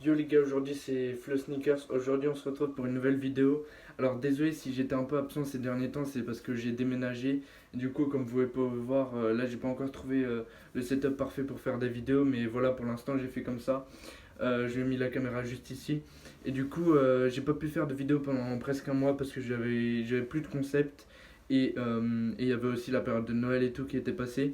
Yo les gars, aujourd'hui c'est Flow Sneakers. Aujourd'hui on se retrouve pour une nouvelle vidéo. Alors désolé si j'étais un peu absent ces derniers temps, c'est parce que j'ai déménagé. Et du coup, comme vous pouvez pas voir, là j'ai pas encore trouvé le setup parfait pour faire des vidéos. Mais voilà, pour l'instant j'ai fait comme ça. J'ai mis la caméra juste ici. Et du coup, j'ai pas pu faire de vidéo pendant presque un mois parce que j'avais plus de concept. Et il y avait aussi la période de Noël et tout qui était passée.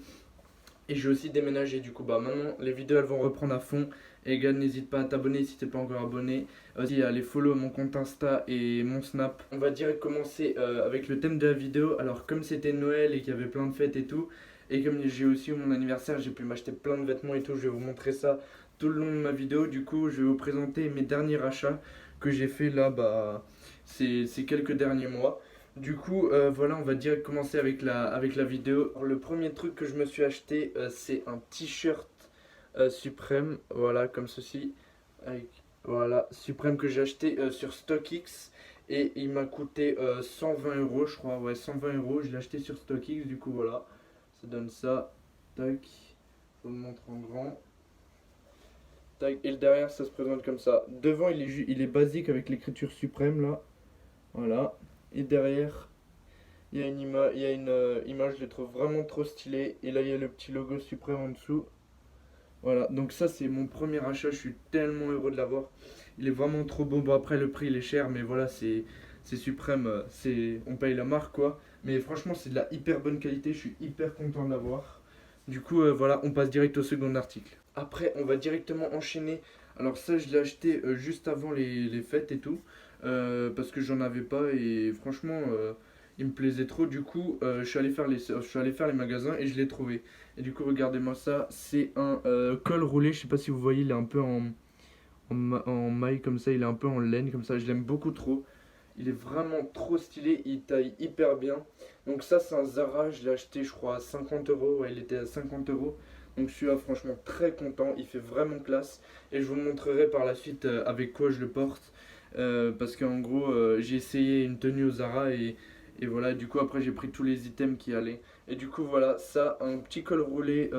Et j'ai aussi déménagé du coup bah maintenant les vidéos elles vont reprendre à fond. Et gars, n'hésite pas à t'abonner si t'es pas encore abonné. Aussi à aller follow mon compte Insta et mon Snap. On va direct commencer avec le thème de la vidéo. Alors comme c'était Noël et qu'il y avait plein de fêtes et tout, et comme j'ai aussi eu mon anniversaire, j'ai pu m'acheter plein de vêtements et tout. Je vais vous montrer ça tout le long de ma vidéo. Du coup je vais vous présenter mes derniers achats que j'ai fait là bah ces quelques derniers mois. Du coup, voilà, on va direct commencer avec la vidéo. Alors, le premier truc que je me suis acheté, c'est un t-shirt Supreme, voilà, comme ceci. Avec, voilà, Supreme que j'ai acheté sur StockX. Et il m'a coûté 120 euros, je crois, ouais, 120 euros. Je l'ai acheté sur StockX, du coup, voilà. Ça donne ça. Tac. Je vous le montre en grand. Tac. Et le derrière, ça se présente comme ça. Devant, il est basique avec l'écriture Supreme, là. Voilà. Et derrière, il y a une image, je les trouve vraiment trop stylée. Et là, il y a le petit logo Supreme en dessous. Voilà, donc ça, c'est mon premier achat. Je suis tellement heureux de l'avoir. Il est vraiment trop beau. Bon, après, le prix, il est cher, mais voilà, c'est Supreme. On paye la marque, quoi. Mais franchement, c'est de la hyper bonne qualité. Je suis hyper content de l'avoir. Du coup, voilà, on passe direct au second article. Après, on va directement enchaîner. Alors, ça, je l'ai acheté juste avant les fêtes et tout. Parce que j'en avais pas. Et franchement, il me plaisait trop. Du coup, je suis allé faire les magasins et je l'ai trouvé. Et du coup, regardez-moi ça. C'est un col roulé. Je sais pas si vous voyez, il est un peu en maille comme ça. Il est un peu en laine comme ça. Je l'aime beaucoup trop. Il est vraiment trop stylé. Il taille hyper bien. Donc, ça, c'est un Zara. Je l'ai acheté, je crois, à 50 euros. Ouais, il était à 50 euros. Donc, celui-là, franchement, très content. Il fait vraiment classe. Et je vous montrerai par la suite avec quoi je le porte. Parce qu'en gros, j'ai essayé une tenue au Zara et voilà, du coup après j'ai pris tous les items qui allaient. Et du coup voilà, ça, un petit col roulé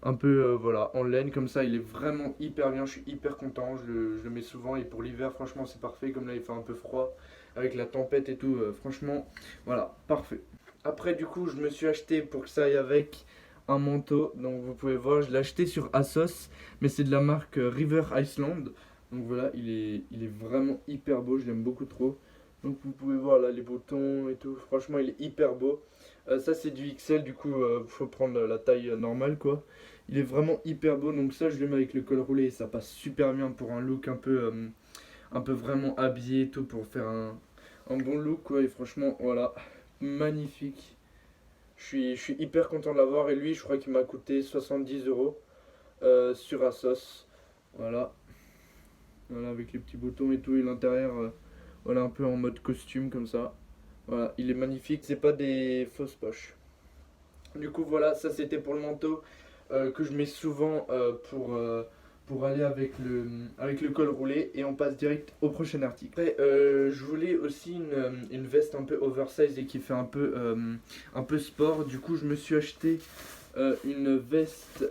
un peu voilà, en laine comme ça, il est vraiment hyper bien, je suis hyper content, je le mets souvent et pour l'hiver franchement c'est parfait, comme là il fait un peu froid avec la tempête et tout, franchement voilà, parfait. Après du coup je me suis acheté pour que ça aille avec un manteau, donc vous pouvez voir, je l'ai acheté sur ASOS, mais c'est de la marque River Iceland. Donc voilà, il est vraiment hyper beau, je l'aime beaucoup trop. Donc vous pouvez voir là les boutons et tout, franchement il est hyper beau. Ça c'est du XL, du coup faut prendre la taille normale quoi. Il est vraiment hyper beau, donc ça je le mets avec le col roulé et ça passe super bien pour un look un peu vraiment habillé et tout, pour faire un bon look quoi. Et franchement voilà, magnifique. Je suis hyper content de l'avoir et lui je crois qu'il m'a coûté 70 euros sur Asos. Voilà, voilà avec les petits boutons et tout et l'intérieur. Voilà, un peu en mode costume comme ça. Voilà, il est magnifique. C'est pas des fausses poches. Du coup, voilà, ça c'était pour le manteau que je mets souvent pour aller avec le col roulé. Et on passe direct au prochain article. Après, je voulais aussi une veste un peu oversize et qui fait un peu sport. Du coup, je me suis acheté une veste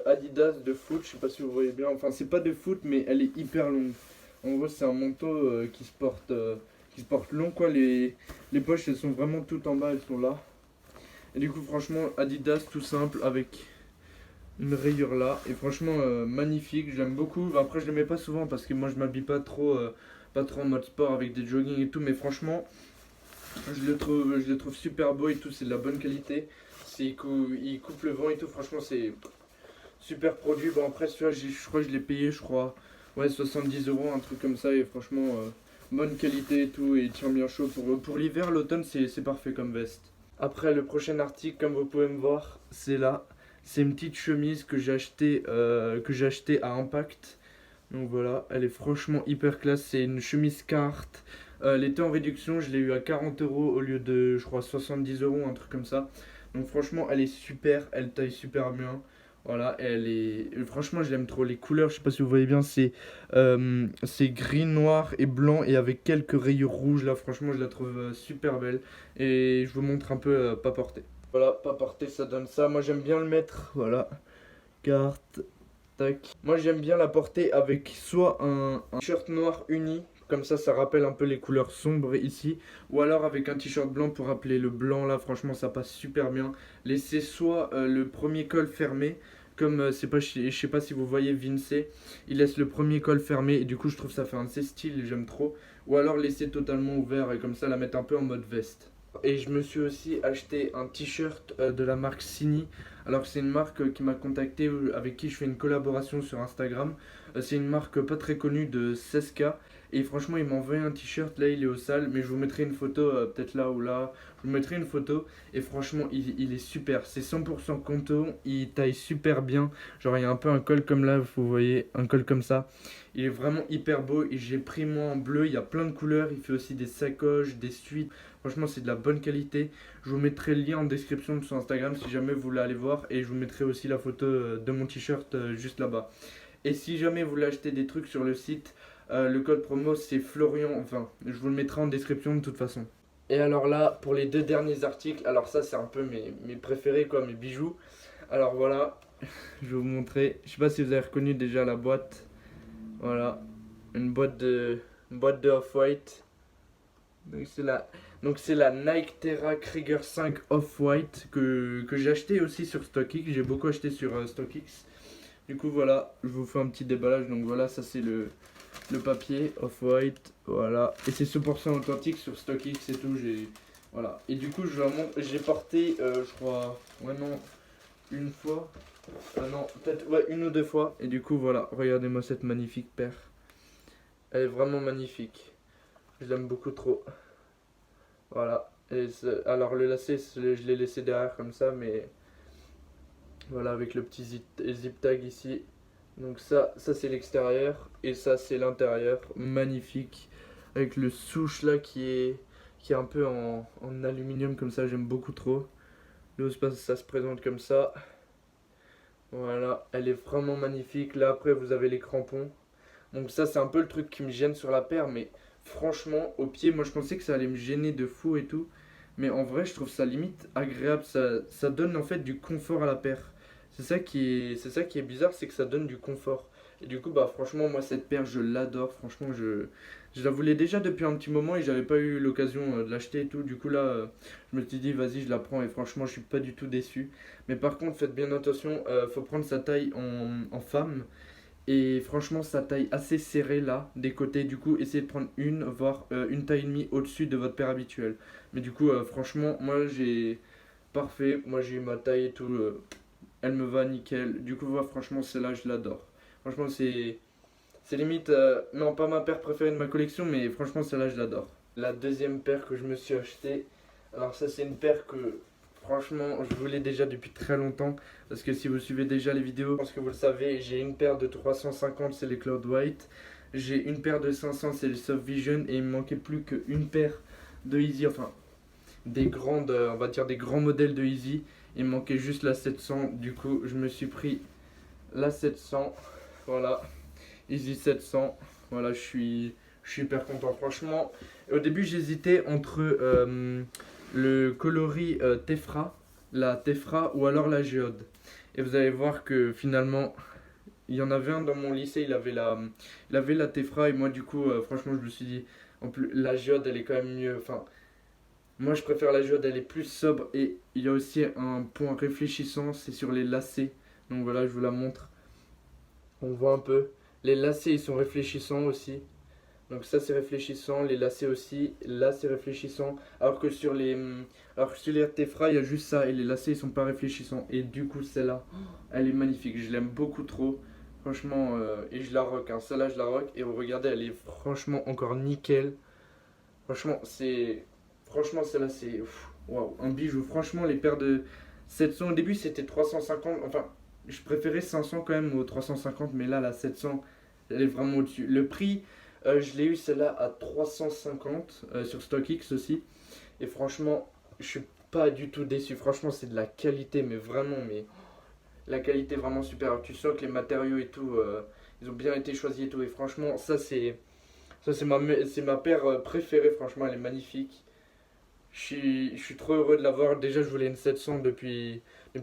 Adidas de foot. Je sais pas si vous voyez bien. Enfin, c'est pas de foot, mais elle est hyper longue. En gros, c'est un manteau qui se porte long, quoi. Les poches, elles sont vraiment toutes en bas, elles sont là. Et du coup, franchement, Adidas, tout simple, avec une rayure là. Et franchement, magnifique, j'aime beaucoup. Après, je le mets pas souvent parce que moi, je m'habille pas trop en mode sport avec des jogging et tout. Mais franchement, je le trouve super beau et tout. C'est de la bonne qualité. Il coupe le vent et tout. Franchement, c'est super produit. Bon, après, celui-là, je crois que je l'ai payé, je crois, ouais, 70 euros, un truc comme ça. Et franchement, bonne qualité et tout. Et il tient bien chaud. Pour l'hiver, l'automne, c'est parfait comme veste. Après, le prochain article, comme vous pouvez me voir, c'est là. C'est une petite chemise que j'ai acheté à Impact. Donc voilà, elle est franchement hyper classe. C'est une chemise carte. Elle était en réduction, je l'ai eu à 40 euros au lieu de, je crois, 70 euros, un truc comme ça. Donc franchement, elle est super, elle taille super bien. Voilà, franchement, je l'aime trop. Les couleurs, je sais pas si vous voyez bien, c'est gris, noir et blanc et avec quelques rayures rouges là. Franchement, je la trouve super belle. Et je vous montre un peu pas porté. Voilà, pas porté, ça donne ça. Moi, j'aime bien le mettre. Voilà, carte. Tac. Moi j'aime bien la porter avec soit un t-shirt noir uni, comme ça rappelle un peu les couleurs sombres ici, ou alors avec un t-shirt blanc pour rappeler le blanc là, franchement ça passe super bien. Laissez soit le premier col fermé, comme je sais pas si vous voyez Vince, il laisse le premier col fermé et du coup je trouve ça fait un de ses styles, j'aime trop. Ou alors laisser totalement ouvert et comme ça la mettre un peu en mode veste. Et je me suis aussi acheté un t-shirt de la marque Sini. Alors c'est une marque qui m'a contacté, avec qui je fais une collaboration sur Instagram. C'est une marque pas très connue de 16K. Et franchement il m'a envoyé un t-shirt, là il est au sale, mais je vous mettrai une photo, peut-être là ou là. Je vous mettrai une photo et franchement il est super. C'est 100% coton, il taille super bien. Genre il y a un peu un col comme là, vous voyez, un col comme ça. Il est vraiment hyper beau et j'ai pris moi en bleu, il y a plein de couleurs. Il fait aussi des sacoches, des suites. Franchement, c'est de la bonne qualité. Je vous mettrai le lien en description de son Instagram si jamais vous voulez aller voir. Et je vous mettrai aussi la photo de mon t-shirt juste là-bas. Et si jamais vous voulez acheter des trucs sur le site, le code promo c'est Florian. Enfin, je vous le mettrai en description de toute façon. Et alors là, pour les deux derniers articles, alors ça c'est un peu mes préférés quoi, mes bijoux. Alors voilà, je vais vous montrer. Je sais pas si vous avez reconnu déjà la boîte. Voilà, une boîte de Off-White. Donc c'est la Nike Terra Krieger 5 Off-White que j'ai acheté aussi sur StockX. J'ai beaucoup acheté sur StockX. Du coup voilà, je vous fais un petit déballage. Donc voilà, ça c'est le papier Off-White. Voilà. Et c'est 100% authentique sur StockX et tout. Voilà. Et du coup j'ai porté, je crois, ouais non, une fois. Non, peut-être ouais, une ou deux fois. Et du coup voilà, regardez-moi cette magnifique paire. Elle est vraiment magnifique. Je l'aime beaucoup trop. Voilà. Alors le lacet, je l'ai laissé derrière comme ça, mais voilà, avec le petit zip tag ici. Donc ça c'est l'extérieur et ça c'est l'intérieur. Magnifique. Avec le souche là qui est un peu en aluminium comme ça, j'aime beaucoup trop. Là ça se présente comme ça. Voilà, elle est vraiment magnifique. Là après vous avez les crampons. Donc ça c'est un peu le truc qui me gêne sur la paire, mais franchement au pied moi je pensais que ça allait me gêner de fou et tout. Mais en vrai je trouve ça limite agréable, ça donne en fait du confort à la paire. C'est ça qui est bizarre, c'est que ça donne du confort. Et du coup bah franchement moi cette paire je l'adore, franchement je la voulais déjà depuis un petit moment et j'avais pas eu l'occasion de l'acheter et tout. Du coup là je me suis dit vas-y je la prends et franchement je suis pas du tout déçu. Mais par contre faites bien attention, faut prendre sa taille en femme. Et franchement, sa taille assez serrée là, des côtés. Du coup, essayez de prendre voire une taille et demie au-dessus de votre paire habituelle. Mais du coup, franchement, moi j'ai. Parfait. Moi j'ai eu ma taille et tout. Elle me va nickel. Du coup, franchement, celle-là, je l'adore. Franchement, c'est limite. Non, pas ma paire préférée de ma collection, mais franchement, celle-là, je l'adore. La deuxième paire que je me suis achetée. Alors, ça, c'est une paire que. Franchement, je voulais déjà depuis très longtemps. Parce que si vous suivez déjà les vidéos, je pense que vous le savez, j'ai une paire de 350, c'est les Cloud White. J'ai une paire de 500, c'est les Soft Vision. Et il me manquait plus qu'une paire de Easy. Enfin, des grandes, on va dire des grands modèles de Easy. Il me manquait juste la 700. Du coup, je me suis pris la 700. Voilà, Easy 700. Voilà, je suis hyper content. Franchement, au début, j'hésitais entre le coloris Tefra, la Tefra ou alors la Géode. Et vous allez voir que finalement, il y en avait un dans mon lycée, il avait la Tefra et moi du coup, franchement, je me suis dit, en plus, la Géode, elle est quand même mieux. Enfin, moi, je préfère la Géode, elle est plus sobre et il y a aussi un point réfléchissant, c'est sur les lacets. Donc voilà, je vous la montre. On voit un peu. Les lacets, ils sont réfléchissants aussi. Donc ça c'est réfléchissant, les lacets aussi, là c'est réfléchissant, alors que sur les Tefra il y a juste ça et les lacets ils sont pas réfléchissants et du coup celle-là, elle est magnifique, je l'aime beaucoup trop, franchement et je la rock, hein. Celle-là je la rock et regardez elle est franchement encore nickel, franchement celle-là c'est waouh, un bijou, franchement les paires de 700 au début c'était 350, enfin je préférais 500 quand même aux 350 mais là la 700 elle est vraiment au-dessus, le prix. Je l'ai eu celle-là à 350 sur StockX aussi. Et franchement, je suis pas du tout déçu. Franchement, c'est de la qualité, mais vraiment, mais la qualité vraiment supérieure. Tu sens que les matériaux et tout, ils ont bien été choisis et tout. Et franchement, c'est ma paire préférée. Franchement, elle est magnifique. je suis trop heureux de l'avoir. Déjà, je voulais une 700 depuis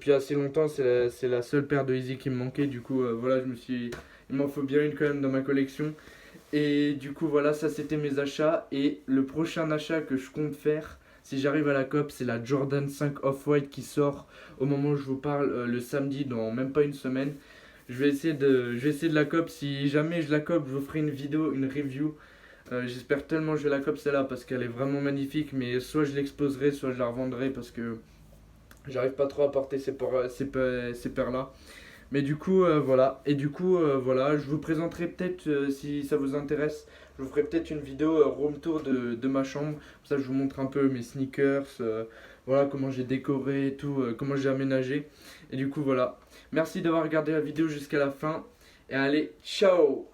assez longtemps. C'est la seule paire de Yeezy qui me manquait. Du coup, voilà, il m'en faut bien une quand même dans ma collection. Et du coup, voilà, ça c'était mes achats. Et le prochain achat que je compte faire, si j'arrive à la COP, c'est la Jordan 5 Off-White qui sort au moment où je vous parle, le samedi, dans même pas une semaine. Je vais essayer de la COP. Si jamais je la COP, je vous ferai une vidéo, une review. J'espère tellement que je vais la COP celle-là parce qu'elle est vraiment magnifique. Mais soit je l'exposerai, soit je la revendrai parce que j'arrive pas trop à porter ces paires-là. Mais du coup, voilà. Et du coup, voilà, je vous présenterai peut-être, si ça vous intéresse, je vous ferai peut-être une vidéo room tour de ma chambre. Comme ça, je vous montre un peu mes sneakers, voilà, comment j'ai décoré et tout, comment j'ai aménagé. Et du coup, voilà. Merci d'avoir regardé la vidéo jusqu'à la fin. Et allez, ciao!